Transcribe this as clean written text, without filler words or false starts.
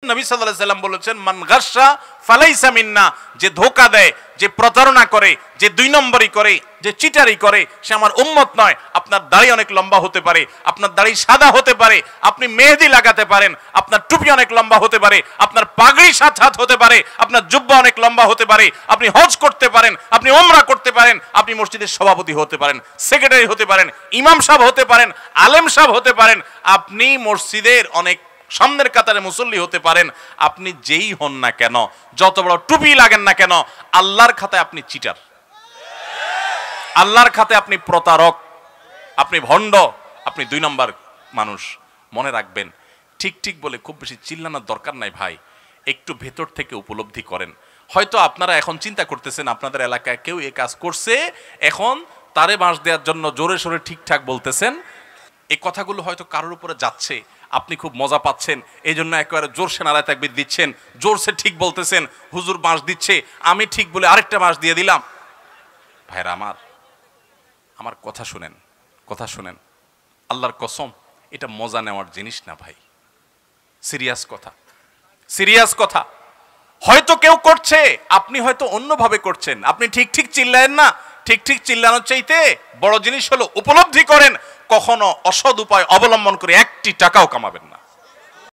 নবী সাল্লাল্লাহু আলাইহি সাল্লাম বলেছেন, মান গাশশা ফালাইসা মিন্না, যে ধোঁকা দেয়, যে প্রতারণা করে, যে দুই নম্বরই করে, যে চিটারি করে, সে আমার উম্মত নয়। আপনার দাড়ি অনেক লম্বা হতে পারে, আপনার দাড়ি সাদা হতে পারে, আপনি মেহেদি লাগাতে পারেন, আপনার টুপি অনেক লম্বা হতে পারে, আপনার পাগড়ি 7 হাত হতে পারে, আপনার জুব্বা অনেক লম্বা হতে পারে, আপনি হজ করতে পারেন, আপনি উমরা করতে পারেন, আপনি মসজিদের সভাপতি হতে পারেন, সেক্রেটারি হতে পারেন, ইমাম সাহেব হতে পারেন, আলেম সাহেব হতে পারেন, আপনি মসজিদের অনেক সামনের কাতারে মুসল্লি হতে পারেন। আপনি যেই হন না কেন, যত বড় টুপি লাগেন না কেন, আল্লাহর খাতায় আপনি চিটার, আল্লাহর খাতায় আপনি প্রতারক, আপনি ভণ্ড, আপনি 2 নম্বর মানুষ। মনে রাখবেন, ঠিক ঠিক বলে খুব বেশি চিল্লানোর দরকার নাই ভাই, একটু ভেতর থেকে উপলব্ধি করেন। হয়তো আপনারা এখন চিন্তা করতেছেন আপনাদের এলাকায় কেউ এই কাজ করছে, এখন তারে বাঁশ দেওয়ার জন্য জোরে সোরে ঠিকঠাক বলতেছেন। এই কথাগুলো হয়তো কারোর উপরে যাচ্ছে, আপনি খুব মজা পাচ্ছেন, এই জন্য একেবারে জোরসে নারায় তাকবীর দিচ্ছেন, জোরসে ঠিক বলতেছেন, হুজুর বাঁশ দিচ্ছে, আমি ঠিক বলে আরেকটা বাঁশ দিয়ে দিলাম। ভাইরা আমার কথা শুনেন, কথা শুনেন, আল্লাহর কসম, এটা মজা নেওয়ার জিনিস না ভাই, সিরিয়াস কথা, সিরিয়াস কথা। হয়তো কেউ করছে, আপনি হয়তো অন্যভাবে করছেন, আপনি ঠিক ঠিক চিল্লায়েন না। ঠিক ঠিক চিল্লানোর চাইতে বড় জিনিস হলো উপলব্ধি করেন, কখনো অসৎ উপায় অবলম্বন করে 1টি টাকাও কামাবেন না।